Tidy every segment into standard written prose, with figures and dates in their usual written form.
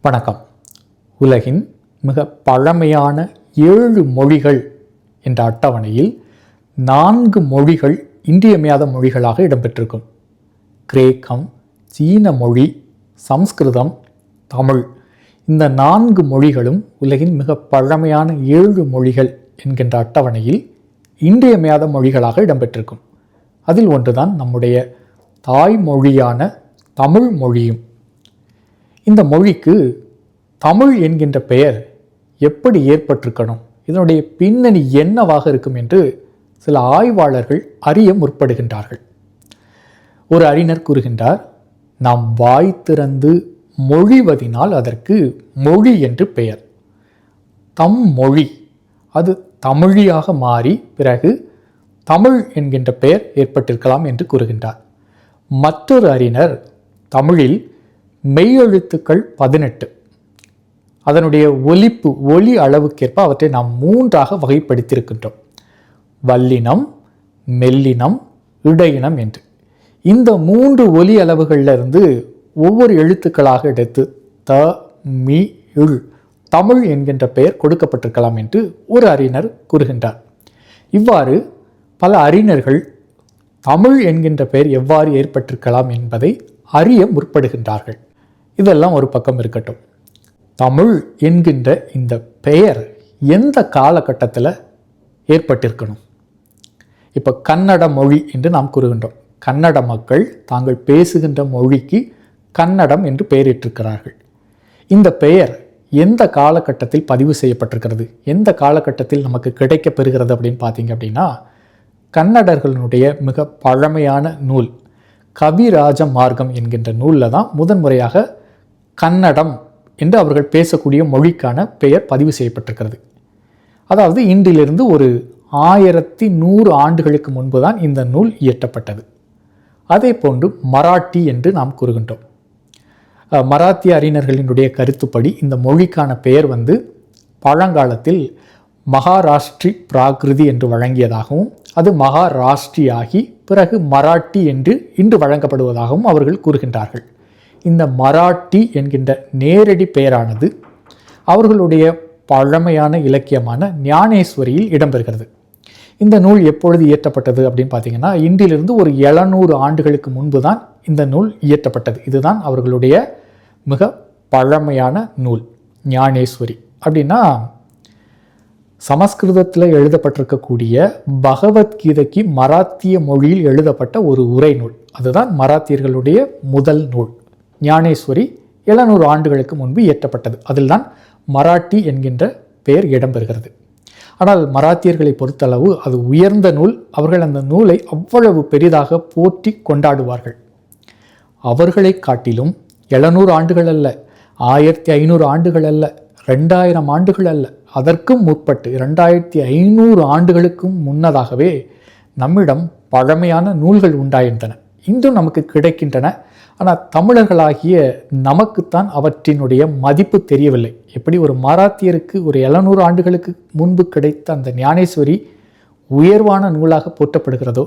வணக்கம். உலகின் மிக பழமையான 7 மொழிகள் என்ற அட்டவணையில் 4 மொழிகள் இன்றியமையாத மொழிகளாக இடம்பெற்றிருக்கும். கிரேக்கம், சீன மொழி, சமஸ்கிருதம், தமிழ். இந்த 4 மொழிகளும் உலகின் மிக பழமையான 7 மொழிகள் என்கின்ற அட்டவணையில் இன்றியமையாத மொழிகளாக இடம்பெற்றிருக்கும். அதில் ஒன்றுதான் நம்முடைய தாய்மொழியான தமிழ் மொழியும். இந்த மொழிக்கு தமிழ் என்கின்ற பெயர் எப்படி ஏற்பட்டிருக்கணும், இதனுடைய பின்னணி என்னவாக இருக்கும் என்று சில ஆய்வாளர்கள் அறிய முற்படுகின்றார்கள். ஒரு அறிஞர் கூறுகின்றார், நாம் வாய் திறந்து மொழிவதினால் அதற்கு மொழி என்று பெயர். தம் மொழி அது தமிழியாக மாறி பிறகு தமிழ் என்கின்ற பெயர் ஏற்பட்டிருக்கலாம் என்று கூறுகின்றார். மற்றொரு அறிஞர் தமிழில் மெய்யெழுத்துக்கள் 18, அதனுடைய ஒலி அளவுக்கேற்ப அவற்றை நாம் 3ஆக வகைப்படுத்தியிருக்கின்றோம். வல்லினம், மெல்லினம், இடையினம் என்று. இந்த 3 ஒலி அளவுகளிலிருந்து ஒவ்வொரு எழுத்துக்களாக எடுத்து த, மி, இழ், தமிழ் என்கின்ற பெயர் கொடுக்கப்பட்டிருக்கலாம் என்று ஒரு அறிஞர் கூறுகின்றார். இவ்வாறு பல அறிஞர்கள் தமிழ் என்கின்ற பெயர் எவ்வாறு ஏற்பட்டிருக்கலாம் என்பதை அறிய முற்படுகின்றார்கள். இதெல்லாம் ஒரு பக்கம் இருக்கட்டும். தமிழ் என்கின்ற இந்த பெயர் எந்த காலகட்டத்தில் ஏற்பட்டிருக்கணும்? இப்போ கன்னட மொழி என்று நாம் கூறுகின்றோம். கன்னட மக்கள் தாங்கள் பேசுகின்ற மொழிக்கு கன்னடம் என்று பெயரிட்டிருக்கிறார்கள். இந்த பெயர் எந்த காலகட்டத்தில் பதிவு செய்யப்பட்டிருக்கிறது, எந்த காலகட்டத்தில் நமக்கு கிடைக்க பெறுகிறது அப்படின்னு பார்த்தீங்க அப்படின்னா, கன்னடர்களுடைய மிக பழமையான நூல் கவிராஜ மார்க்கம் என்கின்ற நூலில் தான் முதன்முறையாக கன்னடம் என்று அவர்கள் பேசக்கூடிய மொழிக்கான பெயர் பதிவு செய்யப்பட்டிருக்கிறது. அதாவது இன்றிலிருந்து ஒரு 1100 ஆண்டுகளுக்கு முன்பு தான் இந்த நூல் இயற்றப்பட்டது. அதே போன்று மராட்டி என்று நாம் கூறுகின்றோம். மராத்திய அறிஞர்களினுடைய கருத்துப்படி இந்த மொழிக்கான பெயர் பழங்காலத்தில் மகாராஷ்டிரி பிராகிருதி என்று வழங்கியதாகவும் அது மகாராஷ்டிரி ஆகி பிறகு மராட்டி என்று இன்று வழங்கப்படுவதாகவும் அவர்கள் கூறுகின்றார்கள். இந்த மராட்டி என்கின்ற நேரடி பெயரானது அவர்களுடைய பழமையான இலக்கியமான ஞானேஸ்வரியில் இடம்பெறுகிறது. இந்த நூல் எப்பொழுது இயற்றப்பட்டது அப்படின்னு பார்த்தீங்கன்னா, இன்றிலிருந்து ஒரு 700 ஆண்டுகளுக்கு முன்பு தான் இந்த நூல் இயற்றப்பட்டது. இதுதான் அவர்களுடைய மிக பழமையான நூல் ஞானேஸ்வரி. அப்படின்னா சமஸ்கிருதத்தில் எழுதப்பட்டிருக்கக்கூடிய பகவத்கீதைக்கு மராத்திய மொழியில் எழுதப்பட்ட ஒரு உரை நூல். அதுதான் மராத்தியர்களுடைய முதல் நூல். ஞானேஸ்வரி 700 ஆண்டுகளுக்கு முன்பு இயற்றப்பட்டது. அதில் தான் மராட்டி என்கின்ற பெயர் இடம்பெறுகிறது. ஆனால் மராத்தியர்களை பொறுத்தளவு அது உயர்ந்த நூல். அவர்கள் அந்த நூலை அவ்வளவு பெரிதாக போற்றி கொண்டாடுவார்கள். அவர்களை காட்டிலும் 700 ஆண்டுகள் அல்ல, 1500 ஆண்டுகள் அல்ல, 2000 ஆண்டுகள் அல்ல, அதற்கும் முற்பட்டு 2500 ஆண்டுகளுக்கும் முன்னதாகவே நம்மிடம் பழமையான நூல்கள் உண்டாயிருந்தன, இன்றும் நமக்கு கிடைக்கின்றன. ஆனால் தமிழர்களாகிய நமக்குத்தான் அவற்றினுடைய மதிப்பு தெரியவில்லை. எப்படி ஒரு மராத்தியருக்கு ஒரு 700 ஆண்டுகளுக்கு முன்பு கிடைத்த அந்த ஞானேஸ்வரி உயர்வான நூலாக போற்றப்படுகிறதோ,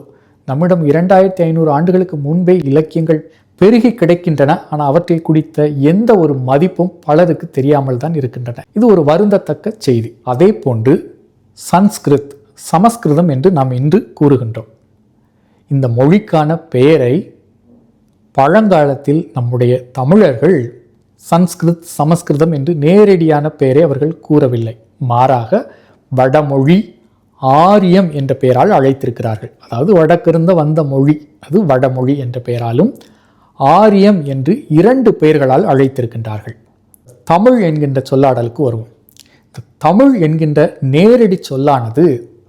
நம்மிடம் 2500 ஆண்டுகளுக்கு முன்பே இலக்கியங்கள் பெருகி கிடைக்கின்றன. ஆனால் அவற்றை குறித்த எந்த ஒரு மதிப்பும் பலருக்கு தெரியாமல் தான் இருக்கின்றன. இது ஒரு வருந்தத்தக்க செய்தி. அதே போன்று சமஸ்கிருதம் என்று நாம் இன்று கூறுகின்றோம். இந்த மொழிக்கான பெயரை பழங்காலத்தில் நம்முடைய தமிழர்கள் சமஸ்கிருதம் என்று நேரடியான பெயரை அவர்கள் கூறவில்லை. மாறாக வடமொழி, ஆரியம் என்ற பெயரால் அழைத்திருக்கிறார்கள். அதாவது வடக்கிருந்த வந்த மொழி, அது வடமொழி என்ற பெயராலும் ஆரியம் என்று 2 பெயர்களால் அழைத்திருக்கின்றார்கள். தமிழ் என்கின்ற சொல்லாடலுக்கு வருவோம். தமிழ் என்கின்ற நேரடி சொல்லானது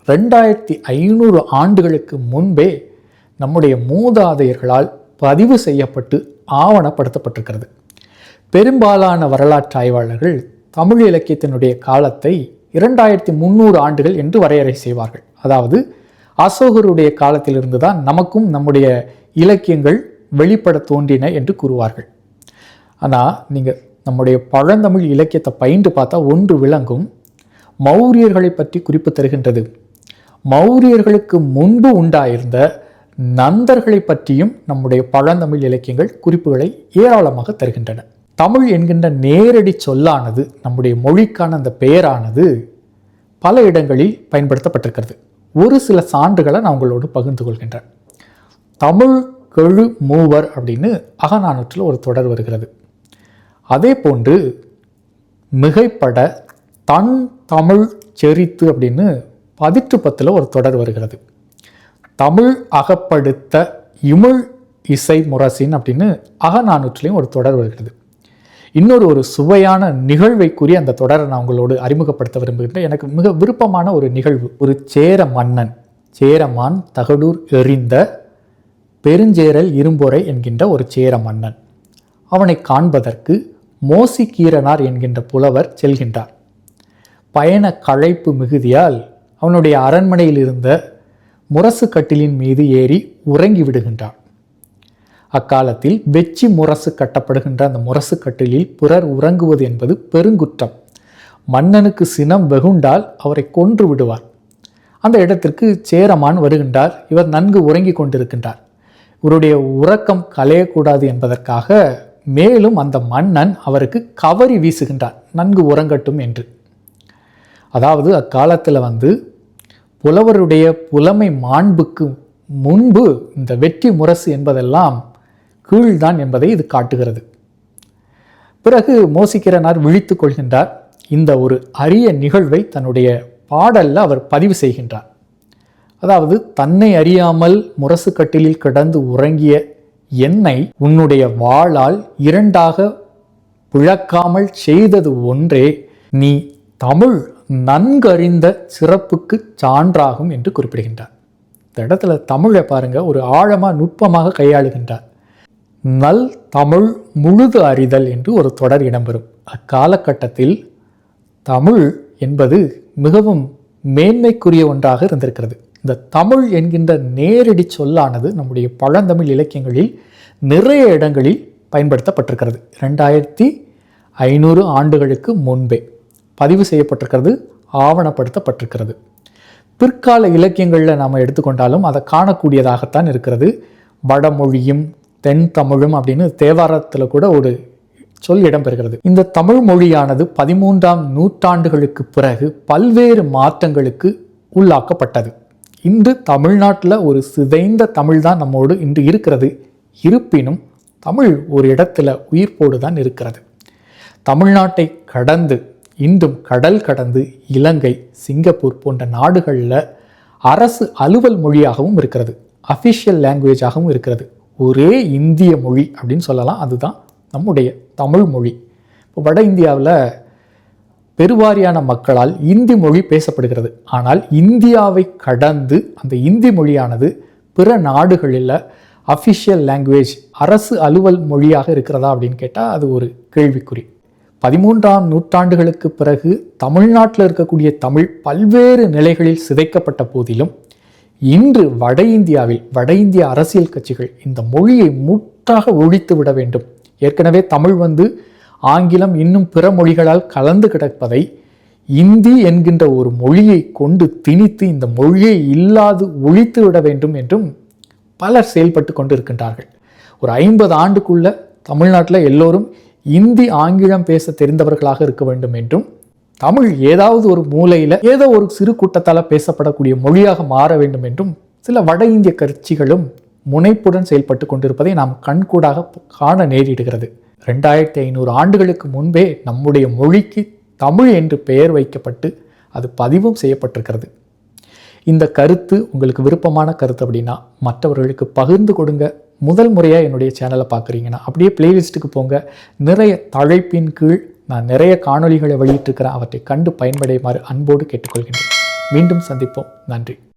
2500 ஆண்டுகளுக்கு முன்பே நம்முடைய மூதாதையர்களால் பதிவு செய்யப்பட்டு ஆவணப்படுத்தப்பட்டிருக்கிறது. பெரும்பாலான வரலாற்று ஆய்வாளர்கள் தமிழ் இலக்கியத்தினுடைய காலத்தை 2300 ஆண்டுகள் என்று வரையறை செய்வார்கள். அதாவது அசோகருடைய காலத்திலிருந்து தான் நமக்கும் நம்முடைய இலக்கியங்கள் வெளிப்பட தோன்றின என்று கூறுவார்கள். ஆனால் நீங்கள் நம்முடைய பழந்தமிழ் இலக்கியத்தை பயின்று பார்த்தா ஒன்று விளங்கும். மௌரியர்களை பற்றி குறிப்பு தருகின்றது. மௌரியர்களுக்கு முன்பு உண்டாயிருந்த நந்தர்களை பற்றியும் நம்முடைய பழந்தமிழ் இலக்கியங்கள் குறிப்புகளை ஏராளமாக தருகின்றன. தமிழ் என்கின்ற நேரடி சொல்லானது, நம்முடைய மொழிக்கான அந்த பெயரானது பல இடங்களில் பயன்படுத்தப்பட்டிருக்கிறது. ஒரு சில சான்றுகளை நான் உங்களோடு பகிர்ந்து கொள்கின்றேன். தமிழ் கெழு மூவர் அப்படின்னு அகநானூற்றில் ஒரு தொடர் வருகிறது. அதே போன்று மிகைப்பட தன் தமிழ் செறித்து அப்படின்னு 10 ஒரு தொடர் வருகிறது. தமிழ் அகப்படுத்த இமிழ் இசை முரசின் அப்படின்னு அகநானூற்றிலையும் ஒரு தொடர் வருகிறது. இன்னொரு சுவையான நிகழ்வை கூறி அந்த தொடரை நான் உங்களோடு அறிமுகப்படுத்த விரும்புகின்றேன். எனக்கு மிக விருப்பமான ஒரு நிகழ்வு. ஒரு சேர மன்னன், சேரமான் தகடூர் எறிந்த பெருஞ்சேரல் இரும்பொறை என்கின்ற ஒரு சேர மன்னன். அவனை காண்பதற்கு மோசிகீரனார் என்கின்ற புலவர் செல்கின்றார். பயண களைப்பு மிகுதியால் அவனுடைய அரண்மனையில் இருந்த முரசு கட்டிலின் மீது ஏறி உறங்கி விடுகின்றார். அக்காலத்தில் வெச்சி முரசு கட்டப்படுகின்ற அந்த முரசு கட்டிலில் பிறர் உறங்குவது என்பது பெருங்குற்றம். மன்னனுக்கு சினம் வெகுண்டால் அவரை கொன்று விடுவார். அந்த இடத்திற்கு சேரமான் வருகின்றார். இவர் நன்கு உறங்கி கொண்டிருக்கின்றார். இவருடைய உறக்கம் கலையக்கூடாது என்பதற்காக மேலும் அந்த மன்னன் அவருக்கு கவரி வீசுகின்றார், நன்கு உறங்கட்டும் என்று. அதாவது அக்காலத்தில் புலவருடைய புலமை மாண்புக்கு முன்பு இந்த வெற்றி முரசு என்பதெல்லாம் கீழ்தான் என்பதை இது காட்டுகிறது. பிறகு மோசிகீரனார் விழித்து கொள்கின்றார். இந்த ஒரு அரிய நிகழ்வை தன்னுடைய பாடலில் அவர் பதிவு செய்கின்றார். அதாவது, தன்னை அறியாமல் முரசு கட்டிலில் கிடந்து உறங்கிய என்னை உன்னுடைய வாளால் 2ஆக பிளக்காமல் செய்தது ஒன்றே நீ தமிழ் நன்கறிந்த சிறப்புக்கு சான்றாகும் என்று குறிப்பிடுகின்றார். இந்த இடத்துல தமிழை பாருங்க, ஒரு ஆழமாக நுட்பமாக கையாளுகின்றார். நல் தமிழ் முழுது அறிதல் என்று ஒரு தொடர் இடம்பெறும். அக்காலகட்டத்தில் தமிழ் என்பது மிகவும் மேன்மைக்குரிய ஒன்றாக இருந்திருக்கிறது. இந்த தமிழ் என்கின்ற நேரடி சொல்லானது நம்முடைய பழந்தமிழ் இலக்கியங்களில் நிறைய இடங்களில் பயன்படுத்தப்பட்டிருக்கிறது. 2500 ஆண்டுகளுக்கு முன்பே பதிவு செய்யப்பட்டிருக்கிறது, ஆவணப்படுத்தப்பட்டிருக்கிறது. பிற்கால இலக்கியங்களில் நாம் எடுத்துக்கொண்டாலும் அதை காணக்கூடியதாகத்தான் இருக்கிறது. வடமொழியும் தென் தமிழும் அப்படின்னு தேவாரத்தில் கூட ஒரு சொல் இடம்பெறுகிறது. இந்த தமிழ் மொழியானது 13ஆம் நூற்றாண்டுகளுக்கு பிறகு பல்வேறு மாற்றங்களுக்கு உள்ளாக்கப்பட்டது. இன்று தமிழ்நாட்டில் ஒரு சிதைந்த தமிழ் தான் நம்மோடு இன்று இருக்கிறது. இருப்பினும் தமிழ் ஒரு இடத்துல உயிர்ப்போடு தான் இருக்கிறது. தமிழ்நாட்டை கடந்து இன்றும் கடல் கடந்து இலங்கை, சிங்கப்பூர் போன்ற நாடுகளில் அரசு அலுவல் மொழியாகவும் இருக்கிறது, அஃபிஷியல் லாங்குவேஜாகவும் இருக்கிறது. ஒரே இந்திய மொழி அப்படின்னு சொல்லலாம், அதுதான் நம்முடைய தமிழ் மொழி. இப்போ வட இந்தியாவில் பெருவாரியான மக்களால் இந்தி மொழி பேசப்படுகிறது. ஆனால் இந்தியாவை கடந்து அந்த இந்தி மொழியானது பிற நாடுகளில் அஃபிஷியல் லாங்குவேஜ், அரசு அலுவல் மொழியாக இருக்கிறதா அப்படின்னு கேட்டால் அது ஒரு கேள்விக்குறி. 13ஆம் நூற்றாண்டுகளுக்கு பிறகு தமிழ்நாட்டில் இருக்கக்கூடிய தமிழ் பல்வேறு நிலைகளில் சிதைக்கப்பட்ட போதிலும் இன்று வட இந்தியாவில் வட இந்திய அரசியல் கட்சிகள் இந்த மொழியை முற்றாக ஒழித்து விட வேண்டும். ஏற்கனவே தமிழ் ஆங்கிலம் இன்னும் பிற மொழிகளால் கலந்து கிடப்பதை இந்தி என்கின்ற ஒரு மொழியை கொண்டு திணித்து இந்த மொழியை இல்லாது ஒழித்து விட வேண்டும் என்றும் பலர் செயல்பட்டு கொண்டு இருக்கின்றார்கள். ஒரு 50 ஆண்டுக்குள்ள தமிழ்நாட்டில் எல்லோரும் இந்தி ஆங்கிலம் பேச தெரிந்தவர்களாக இருக்க வேண்டும் என்றும், தமிழ் ஏதாவது ஒரு மூலையில் ஏதோ ஒரு சிறு கூட்டத்தால் பேசப்படக்கூடிய மொழியாக மாற வேண்டும் என்றும் சில வட இந்திய கட்சிகளும் முனைப்புடன் செயல்பட்டு கொண்டிருப்பதை நாம் கண்கூடாக காண நேரிடுகிறது. 2500 ஆண்டுகளுக்கு முன்பே நம்முடைய மொழிக்கு தமிழ் என்று பெயர் வைக்கப்பட்டு அது பதிவும் செய்யப்பட்டிருக்கிறது. இந்த கருத்து உங்களுக்கு விருப்பமான கருத்து அப்படின்னா மற்றவர்களுக்கு பகிர்ந்து கொடுங்க. முதல் முறையாக என்னுடைய சேனலை பார்க்குறீங்கன்னா அப்படியே பிளேலிஸ்ட்டுக்கு போங்க. நிறைய தலைப்பின் கீழ் நான் நிறைய காணொளிகளை வெளியிட்டிருக்கிறேன். அவற்றை கண்டு பயன்படையுமாறு அன்போடு கேட்டுக்கொள்கின்றேன். மீண்டும் சந்திப்போம். நன்றி.